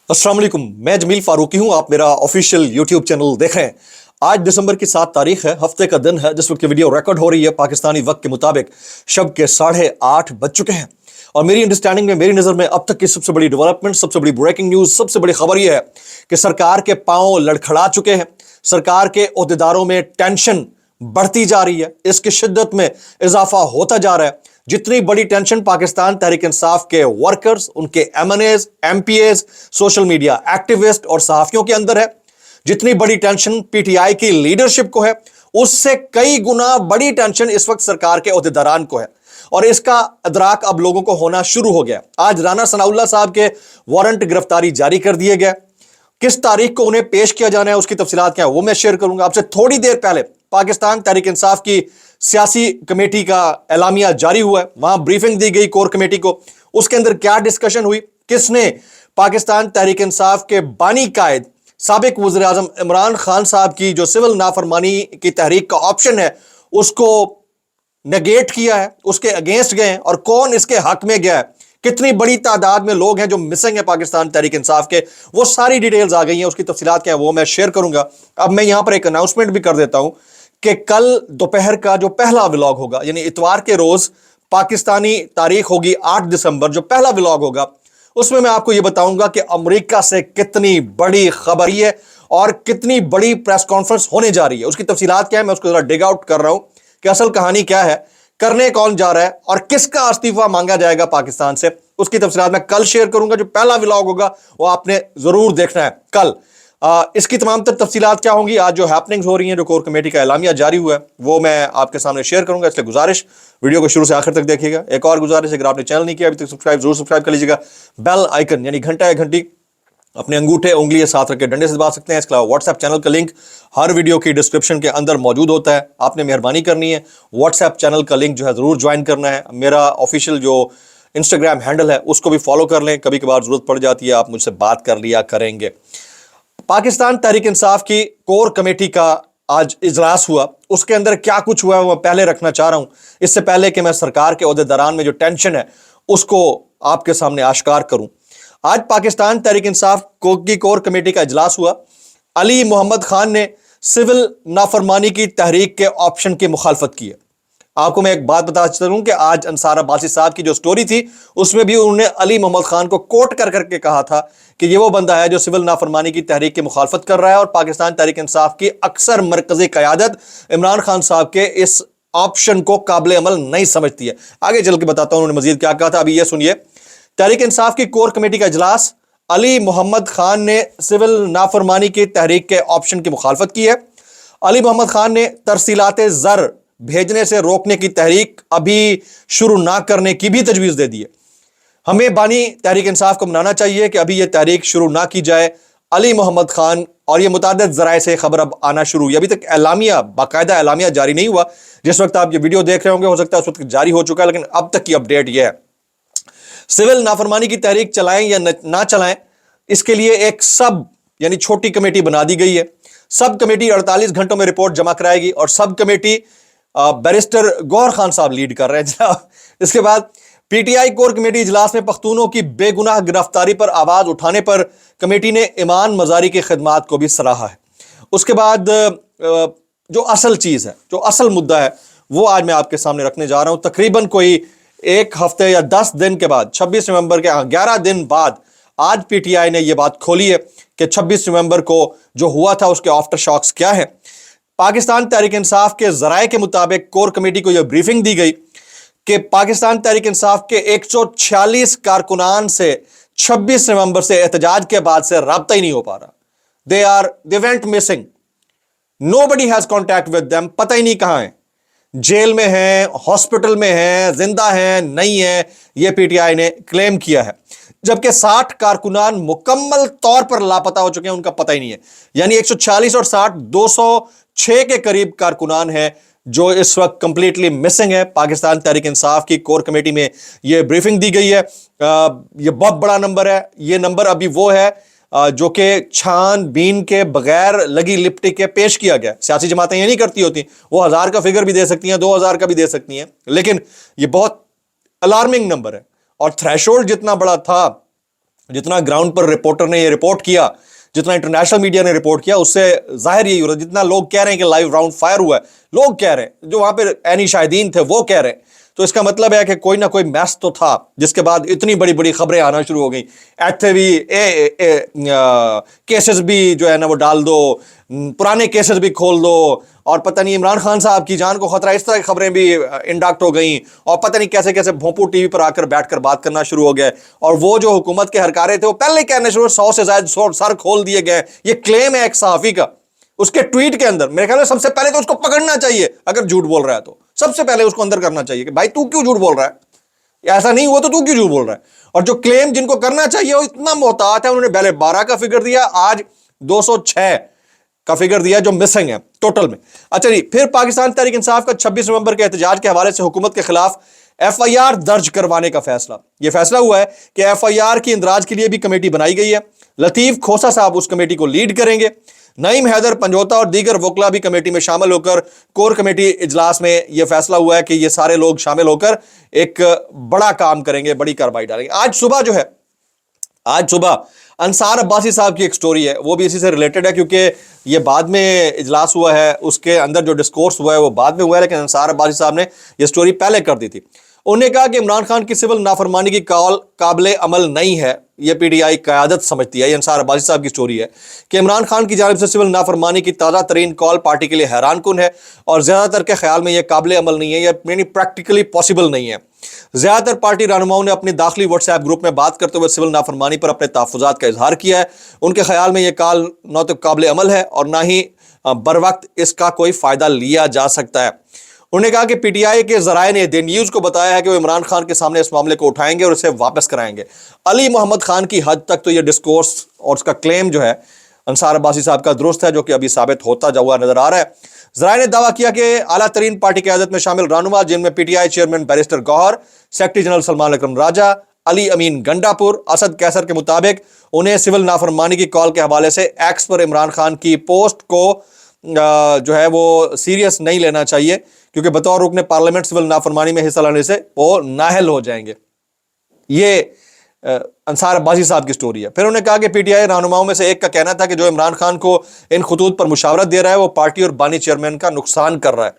अस्सलाम वालेकुम, मैं जमील फारूकी हूं। आप मेरा ऑफिशियल यूट्यूब चैनल देख रहे हैं। आज दिसंबर की 7 तारीख है, हफ्ते का दिन है जिस वक्त वीडियो रिकॉर्ड हो रही है। पाकिस्तानी वक्त के मुताबिक शब के 8:30 बज चुके हैं और मेरी अंडरस्टैंडिंग में, मेरी नज़र में अब तक की सबसे बड़ी डेवलपमेंट, सबसे बड़ी ब्रेकिंग न्यूज़, सबसे बड़ी खबर यह है कि सरकार के पांव लड़खड़ा चुके हैं। सरकार के ओहदेदारों में टेंशन बढ़ती जा रही है, इसकी शिद्दत में इजाफा होता जा रहा है। जितनी बड़ी टेंशन पाकिस्तान तहरीक इंसाफ के वर्कर्स, उनके MNAs, MPAs, social media activist और सहाफियों के अंदर है, जितनी बड़ी टेंशन पीटीआई की लीडरशिप को है, उससे कई गुना बड़ी टेंशन इस वक्त सरकार के ओहदेदारान को है। और इसका अदराक अब लोगों को होना शुरू हो गया। आज राना सनाउल्लाह साहब के वारंट गिरफ्तारी जारी कर दिए गए। किस तारीख को उन्हें पेश किया जाना है, उसकी तफसीलात क्या है वो मैं शेयर करूंगा आपसे। थोड़ी देर पहले पाकिस्तान तहरीक इंसाफ की सियासी कमेटी का एलामिया जारी हुआ है, वहां ब्रीफिंग दी गई कोर कमेटी को। उसके अंदर क्या डिस्कशन हुई, किसने पाकिस्तान तहरीक इंसाफ के बानी कायद साबिक वज़ीर आज़म इमरान खान साहब की जो सिविल नाफरमानी की तहरीक का ऑप्शन है उसको नेगेट किया है, उसके अगेंस्ट गए हैं, और कौन इसके हक में गया है, कितनी बड़ी तादाद में लोग हैं जो मिसिंग है पाकिस्तान तहरीक इंसाफ के, वो सारी डिटेल्स आ गई हैं। उसकी तफसीलात क्या है वो मैं शेयर करूंगा। अब मैं यहां पर एक अनाउंसमेंट भी कर देता हूं कि कल दोपहर का जो पहला व्लॉग होगा, यानी इतवार के रोज पाकिस्तानी तारीख होगी 8 दिसंबर, जो पहला व्लॉग होगा उसमें मैं आपको यह बताऊंगा कि अमेरिका से कितनी बड़ी खबर है और कितनी बड़ी प्रेस कॉन्फ्रेंस होने जा रही है। उसकी तफसीलात क्या है मैं उसको जरा डिग आउट कर रहा हूं कि असल कहानी क्या है, करने कौन जा रहा है और किसका इस्तीफा मांगा जाएगा पाकिस्तान से। उसकी तफसीलात मैं कल शेयर करूंगा। जो पहला व्लॉग होगा वो आपने जरूर देखना है कल। इसकी तमाम तर तफसीलात क्या होंगी, आज जो हैपनिंग्स हो रही हैं, जो कोर कमेटी का एलामिया जारी हुआ है, वो मैं आपके सामने शेयर करूंगा। इसलिए गुजारिश, वीडियो को शुरू से आखिर तक देखिएगा। एक और गुजारिश, अगर आपने चैनल नहीं किया अभी तक सब्सक्राइब जरूर सब्सक्राइब कर लीजिएगा। बेल आइकन यानी घंटा या घंटी अपने अंगूठे उंगली के साथ रख के डंडे से दबा सकते हैं। इसके अलावा व्हाट्सएप चैनल का लिंक हर वीडियो की डिस्क्रिप्शन के अंदर मौजूद होता है। आपने मेहरबानी करनी है व्हाट्सएप चैनल का लिंक जो है जरूर ज्वाइन करना है। मेरा ऑफिशियल जो इंस्टाग्राम हैंडल है उसको भी फॉलो कर लें, कभी कभार जरूरत पड़ जाती है, आप मुझसे बात कर लिया करेंगे। पाकिस्तान तहरीक इंसाफ की कोर कमेटी का आज इजलास हुआ, उसके अंदर क्या कुछ हुआ है वो पहले रखना चाह रहा हूं, इससे पहले कि मैं सरकार के ओहदेदारान में जो टेंशन है उसको आपके सामने आश्कार करूं। आज पाकिस्तान तहरीक इंसाफ की कोर कमेटी का इजलास हुआ। अली मोहम्मद खान ने सिविल नाफरमानी की तहरीक के ऑप्शन की मुखालफत की है। आपको मैं एक बात बता चलूं कि आज अंसार अब्बासी साहब की जो स्टोरी थी उसमें भी उन्होंने अली मोहम्मद खान को कोट कर करके कहा था कि ये वो बंदा है जो सिविल नाफरमानी की तहरीक की मुखालफत कर रहा है, और पाकिस्तान तहरीक इंसाफ की अक्सर मरकजी क़यादत इमरान खान साहब के इस ऑप्शन को काबिल अमल नहीं समझती है। आगे चल के बताता हूं उन्होंने मजीद क्या कहा था, अभी ये सुनिए। तहरीक इंसाफ की कोर कमेटी का इजलास, अली मोहम्मद खान ने सिविल नाफरमानी की तहरीक के ऑप्शन की मुखालफत की है। अली मोहम्मद खान ने तरसीलात ज़र भेजने से रोकने की तहरीक अभी शुरू ना करने की भी तजवीज़ दे दी है। हमें बानी तहरीक इंसाफ को मनाना चाहिए कि अभी यह तहरीक शुरू ना की जाए। अली मोहम्मद खान, और यह मुतादिद ज़राए से खबर अब आना शुरू हुई, अभी तक एलामिया, बाकायदा एलामिया जारी नहीं हुआ। जिस वक्त आप ये वीडियो देख रहे होंगे हो सकता है उस वक्त जारी हो चुका है, लेकिन अब तक की अपडेट यह है सिविल नाफरमानी की तहरीक चलाएं या ना चलाएं, इसके लिए एक सब यानी छोटी कमेटी बना दी गई है। सब कमेटी 48 घंटों में रिपोर्ट जमा कराएगी और sub committee barrister Gauhar Khan साहब लीड कर रहे हैं। इसके बाद पीटीआई कोर कमेटी इजलास में पख्तूनों की बेगुनाह गिरफ्तारी पर आवाज उठाने पर कमेटी ने ईमान मजारी की खिदमात को भी सराहा है। उसके बाद जो असल चीज है, जो असल मुद्दा है, वो आज मैं आपके सामने रखने जा रहा हूं। तकरीबन कोई एक हफ्ते या 10 दिन के बाद, 26 नवंबर के 11 दिन बाद आज पीटीआई ने यह बात खोली है कि 26 नवंबर को जो हुआ था उसके आफ्टर शॉक्स क्या है। पाकिस्तान तहरीक इंसाफ के जराए के मुताबिक कोर कमेटी को यह ब्रीफिंग दी गई कि पाकिस्तान तहरीक इंसाफ के 146 कारकुनान से 26 नवंबर से एहतजाज के बाद से राब्ता ही नहीं हो पा रहा। They went missing, nobody has contact with them, पता ही नहीं कहां है, जेल में हैं, हॉस्पिटल में हैं, जिंदा हैं, नहीं है, यह पीटीआई ने क्लेम किया है। जबकि 60 कारकुनान मुकम्मल तौर पर लापता हो चुके हैं, उनका पता ही नहीं है। यानी 140 और 60 206 के करीब कारकुनान हैं जो इस वक्त कंप्लीटली मिसिंग है। पाकिस्तान तहरीक इंसाफ की कोर कमेटी में यह ब्रीफिंग दी गई है। यह बहुत बड़ा नंबर है। यह नंबर अभी वो है जो कि छानबीन के बगैर लगी लिपटी के पेश किया गया। सियासी जमातें ये नहीं करती होती, वो 1000 का फिगर भी दे सकती हैं, 2000 का भी दे सकती हैं, लेकिन यह बहुत अलार्मिंग नंबर है। और थ्रेशोल्ड जितना बड़ा था जितना ग्राउंड पर रिपोर्टर ने ये रिपोर्ट किया, जितना इंटरनेशनल मीडिया ने रिपोर्ट किया, उससे जाहिर यही हो रहा है, जितना लोग कह रहे हैं कि लाइव राउंड फायर हुआ है, लोग कह रहे हैं, जो वहां पे ऐनी शाहिदीन थे वो कह रहे हैं, तो इसका मतलब है कि कोई ना कोई मैस तो था, जिसके बाद इतनी बड़ी बड़ी खबरें आना शुरू हो गई। एथवी केसेस भी जो है ना वो डाल दो, पुराने केसेस भी खोल दो, और पता नहीं इमरान खान साहब की जान को खतरा, इस तरह की खबरें भी इंडक्ट हो गई, और पता नहीं कैसे कैसे भोंपू टीवी पर आकर बैठकर बात करना शुरू हो गए। और वो जो हुकूमत के हरकारे थे वो पहले कहने शुरू, 100 से ज्यादा सर खोल दिए गए। ये क्लेम है एक सहाफी का, उसके ट्वीट के अंदर। मेरे ख्याल में सबसे पहले तो उसको पकड़ना चाहिए, अगर झूठ बोल रहा है तो सबसे पहले उसको अंदर करना चाहिए कि भाई तू क्यों झूठ बोल रहा है, ऐसा नहीं हुआ तो तू क्यों झूठ बोल रहा है। और जो क्लेम जिनको करना चाहिए वो इतना मोहतात है, उन्होंने पहले 12 का फिगर दिया, आज 206 का फिगर दिया जो मिसिंग है टोटल में। अच्छा जी, फिर पाकिस्तान तहरीक इंसाफ का 26 नवंबर के एहतजाज के हवाले से हुकूमत के खिलाफ एफआईआर दर्ज करवाने का फैसला। यह फैसला हुआ है कि एफआईआर की इंदराज के लिए भी कमेटी बनाई गई है। लतीफ खोसा साहब उस कमेटी को लीड करेंगे। नईम हैदर पंजोता और दीगर वकला भी कमेटी में शामिल होकर, कोर कमेटी इजलास में यह फैसला हुआ है कि ये सारे लोग शामिल होकर एक बड़ा काम करेंगे, बड़ी कार्रवाई डालेंगे। आज सुबह अंसार अब्बासी साहब की एक स्टोरी है, वो भी इसी से रिलेटेड है, क्योंकि ये बाद में इजलास हुआ है, उसके अंदर जो डिस्कोर्स हुआ है वो बाद में हुआ है, लेकिन अंसार अब्बासी साहब ने ये स्टोरी पहले कर दी थी। उन्होंने कहा कि इमरान खान की सिविल नाफरमानी की कॉल काबिल अमल नहीं है, यह पीटीआई क़यादत समझती है। ये अंसार अब्बासी साहब की स्टोरी है कि इमरान खान की जानिब से सिविल नाफरमानी की ताज़ा तरीन कॉल पार्टी के लिए हैरान कुन है, और ज़्यादातर के ख्याल में यह काबिल अमल नहीं है, यह यानी प्रैक्टिकली पॉसिबल नहीं है। ज़्यादातर पार्टी रहनुमाओं ने अपनी दाखिली व्हाट्सएप ग्रुप में बात करते हुए सिविल नाफरमानी पर अपने तहफ़्फ़ुज़ात का इजहार किया है। उनके ख्याल में यह कॉल न तो काबिल अमल है और ना ही बर वक्त इसका कोई फ़ायदा लिया जा सकता है। उन्होंने कहा कि पीटीआई के ज़राए ने द न्यूज़ को बताया है कि वो इमरान खान के सामने इस मामले को उठाएंगे और इसे वापस कराएंगे। अली मोहम्मद खान की हद तक तो ये डिस्कोर्स और उसका क्लेम जो है अंसार अब्बासी साहब का दुरुस्त है, जो कि अभी साबित होता हुआ नजर आ रहा है। ज़राए ने दावा किया कि आला तरीन पार्टी की क़यादत में शामिल रहनुमा, जिनमें PTI chairman barrister Gohar, secretary general Salman Akram Raja, Ali Amin Gandapur, Asad Qaiser के मुताबिक उन्हें सिविल नाफरमानी की कॉल के हवाले से एक्स पर इमरान खान की पोस्ट को जो है वो सीरियस नहीं लेना चाहिए, क्योंकि बतौर रुकने पार्लियामेंट सिविल नाफरमानी में हिस्सा लेने से वो नाअहल हो जाएंगे। ये अंसार अब्बासी साहब की स्टोरी है। फिर उन्होंने कहा कि पीटीआई रहनुमाओं में से एक का कहना था कि जो इमरान खान को इन खतूत पर मुशावरत दे रहा है वो पार्टी और बानी चेयरमैन का नुकसान कर रहा है।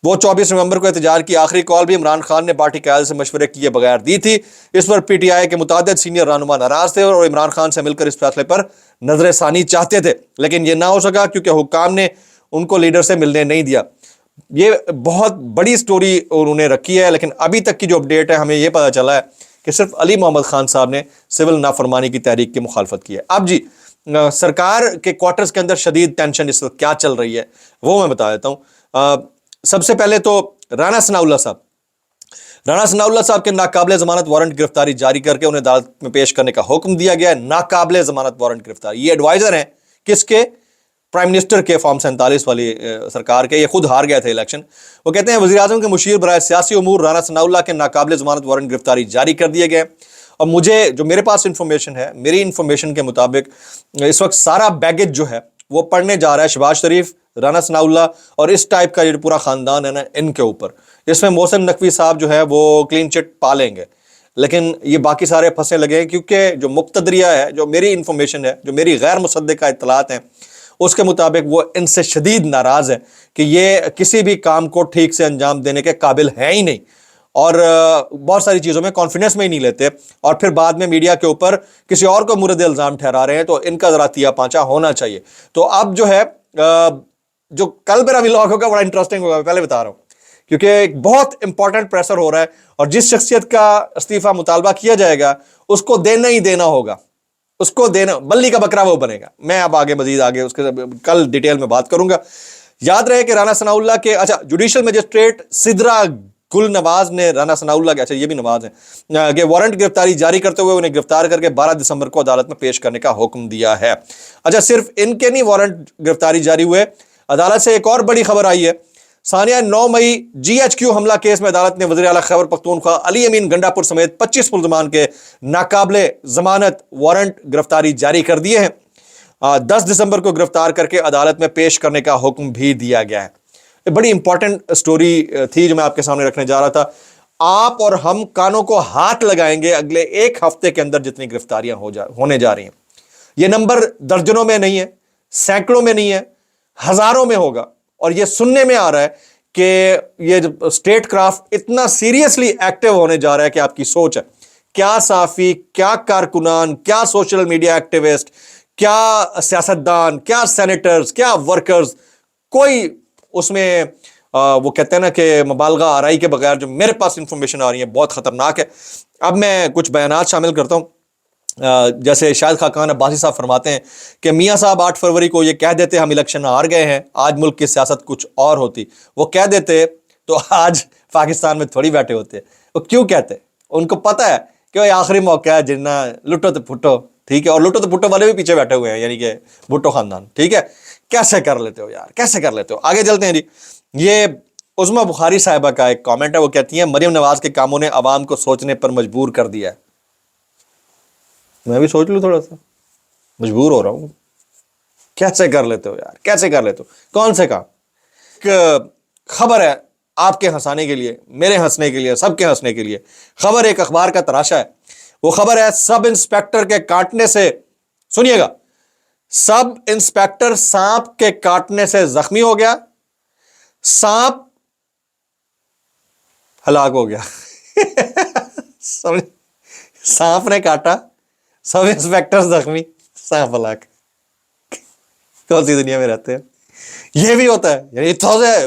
वो 24 नवंबर को एहतजाज की आखिरी कॉल भी इमरान खान ने पार्टी क़यादत से मशवरे किए बगैर दी थी। इस पर पीटीआई के मुतादिद सीनियर रहनुमा नाराज थे और इमरान खान से मिलकर इस फैसले पर नजर सानी चाहते थे, लेकिन यह ना हो सका क्योंकि हुक्काम ने उनको लीडर से मिलने नहीं दिया। ये बहुत बड़ी स्टोरी उन्होंने रखी है, लेकिन अभी तक की जो अपडेट है हमें यह पता चला है कि सिर्फ अली मोहम्मद खान साहब ने सिविल नाफरमानी की तहरीक की मुखालफत की है। अब जी सरकार के क्वार्टर्स के अंदर शदीद टेंशन इस वक्त क्या चल रही है वो मैं बता देता हूँ। सबसे पहले तो राना सनाउल्लाह साहब के नाकाबिले जमानत वारंट गिरफ्तारी जारी करके उन्हें अदालत में पेश करने का हुक्म दिया गया है। नाकाबिले जमानत वारंट गिरफ्तारी, ये एडवाइजर हैं किसके? प्राइम मिनिस्टर के फॉर्म 47 वाली सरकार के। ये खुद हार गए थे इलेक्शन। वो कहते हैं वज़ीर आज़म के मुशीर बराए सियासी उमूर राना सनाउल्लाह के नाकाबिले जमानत वारंट गिरफ्तारी जारी कर दिए गए। और मुझे जो मेरे पास इंफॉर्मेशन है, मेरी इंफॉर्मेशन के मुताबिक इस वक्त सारा बैगेज जो है वो पढ़ने जा रहा है शहबाज शरीफ, राना सनाउल्लाह और इस टाइप का जो पूरा खानदान है ना, इनके ऊपर। इसमें मोहसिन नकवी साहब जो है वो क्लीन चिट पा लेंगे, लेकिन ये बाकी सारे फंसे लगे हैं, क्योंकि जो मुक्तदरिया है, जो मेरी इंफॉर्मेशन है, जो मेरी गैर मुसद्दिका इत्तलात हैं, उसके मुताबिक वो इनसे शदीद नाराज़ है कि ये किसी भी काम को ठीक से अंजाम देने के काबिल है ही नहीं, और बहुत सारी चीज़ों में कॉन्फिडेंस में ही नहीं लेते, और फिर बाद में मीडिया के ऊपर किसी और को मुर्द इल्ज़ाम ठहरा रहे हैं। तो इनका ज़रा तिया पांचा होना चाहिए। तो अब जो है जो कल मेरा व्लॉग होगा बड़ा इंटरेस्टिंग होगा, मैं पहले बता रहा हूँ, क्योंकि एक बहुत इंपॉर्टेंट प्रेशर हो रहा है, और जिस शख्सियत का इस्तीफा मुतालबा किया जाएगा उसको देना ही देना होगा, उसको देना, बल्ली का बकरा वो बनेगा। मैं अब मजीद आगे उसके कल डिटेल में बात करूंगा। याद रहे कि राना सनाउल्लाह के जुडिशल मजिस्ट्रेट सिद्रा गुल नवाज ने राना सनाउल्लाह के, ये भी नवाज है, कि वारंट गिरफ्तारी जारी करते हुए उन्हें गिरफ्तार करके 12 दिसंबर को अदालत में पेश करने का हुक्म दिया है। सिर्फ इनके नहीं वारंट गिरफ्तारी जारी हुए, अदालत से एक और बड़ी खबर आई है। सानिया 9 मई GHQ हमला केस में अदालत ने वज़ीर आला खैबर पख्तूनख्वा अली अमीन गंडापुर समेत 25 मुल्ज़मान के नाकाबिले जमानत वारंट गिरफ्तारी जारी कर दिए हैं। 10 दिसंबर को गिरफ्तार करके अदालत में पेश करने का हुक्म भी दिया गया है। बड़ी इंपॉर्टेंट स्टोरी थी जो मैं आपके सामने रखने जा रहा था। آپ اور ہم کانوں کو ہاتھ لگائیں گے اگلے ایک ہفتے کے اندر جتنی گرفتاریاں ہونے جا رہی ہیں. یہ نمبر درجنوں میں نہیں ہے, سینکڑوں میں نہیں ہے, ہزاروں میں ہوگا. اور یہ سننے میں آ رہا ہے کہ یہ اسٹیٹ کرافٹ اتنا سیریسلی ایکٹیو ہونے جا رہا ہے کہ آپ کی سوچ ہے. کیا صحافی, کیا کارکنان, کیا سوشل میڈیا ایکٹیوسٹ, کیا سیاستدان, کیا سینیٹرز, کیا ورکرز, کوئی اس میں وہ کہتے ہیں نا کہ مبالغہ آرائی کے بغیر جو میرے پاس انفارمیشن آ رہی ہے بہت خطرناک ہے. اب میں کچھ بیانات شامل کرتا ہوں. جیسے شاہد خاقان عباسی صاحب فرماتے ہیں کہ میاں صاحب 8 فروری کو یہ کہہ دیتے ہم الیکشن ہار گئے ہیں, آج ملک کی سیاست کچھ اور ہوتی. وہ کہہ دیتے تو آج پاکستان میں تھوڑی بیٹھے ہوتے. وہ کیوں کہتے؟ ان کو پتہ ہے کہ وہ آخری موقع ہے جنہ لٹو تو پھٹو, ٹھیک ہے, اور لٹو تو پھٹو والے بھی پیچھے بیٹھے ہوئے ہیں, یعنی کہ بھٹو خاندان, ٹھیک ہے. کیسے کر لیتے ہو یار, کیسے کر لیتے ہو. آگے چلتے ہیں جی. یہ عظمیٰ بخاری صاحبہ کا ایک کامنٹ ہے, وہ کہتی ہیں مریم نواز کے کاموں نے عوام کو سوچنے پر مجبور کر دیا ہے. میں بھی سوچ لوں, تھوڑا سا مجبور ہو رہا ہوں. کیسے کر لیتے ہو یار, کیسے کر لیتے ہو. کون سے کام؟ خبر ہے آپ کے ہنسانے کے لیے, میرے ہنسنے کے لیے, سب کے ہنسنے کے لیے. خبر ایک اخبار کا تراشا ہے. وہ خبر ہے سب انسپیکٹر کے کاٹنے سے, سنیے گا, سب انسپیکٹر سانپ کے کاٹنے سے زخمی ہو گیا, سانپ ہلاک ہو گیا. سانپ نے کاٹا, سب انسپیکٹر زخمی, سانپ ہلاک. کون سی دنیا میں رہتے ہیں؟ یہ بھی ہوتا ہے, یعنی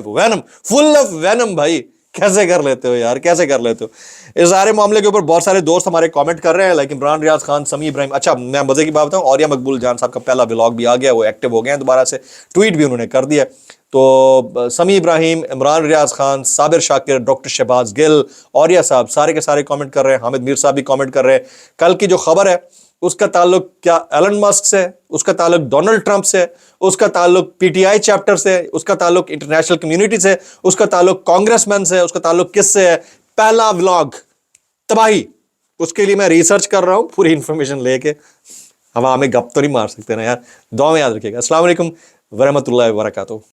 وینم, فل آف وینم. بھائی کیسے کر لیتے ہو یار, کیسے کر لیتے ہو. اس سارے معاملے کے اوپر بہت سارے دوست ہمارے کامنٹ کر رہے ہیں, لیکن عمران ریاض خان, سمیع ابراہیم. اچھا میں مزے کی بات بتاؤں, اوریا مقبول جان صاحب کا پہلا ولاگ بھی آ گیا, وہ ایکٹیو ہو گئے ہیں دوبارہ سے, ٹویٹ بھی انہوں نے کر دیا. تو سمیع ابراہیم, عمران ریاض خان, صابر شاکر, ڈاکٹر شہباز گل, اوریا صاحب, سارے کے سارے کامنٹ کر رہے ہیں. حامد میر صاحب بھی کامنٹ کر رہے ہیں. کل کی جو خبر ہے اس کا تعلق کیا ایلن مسک سے, اس کا تعلق ڈونلڈ ٹرمپ سے, اس کا تعلق پی ٹی آئی چیپٹر سے, اس کا تعلق انٹرنیشنل کمیونٹی سے, اس کا تعلق کانگریس مین سے, اس کا تعلق کس سے ہے؟ پہلا ولاگ تباہی. اس کے لیے میں ریسرچ کر رہا ہوں پوری انفارمیشن لے کے. ہم ہمیں گپ تو نہیں مار سکتے نا یار. دعا میں یاد رکھیے گا. السلام علیکم ورحمۃ اللہ وبرکاتہ.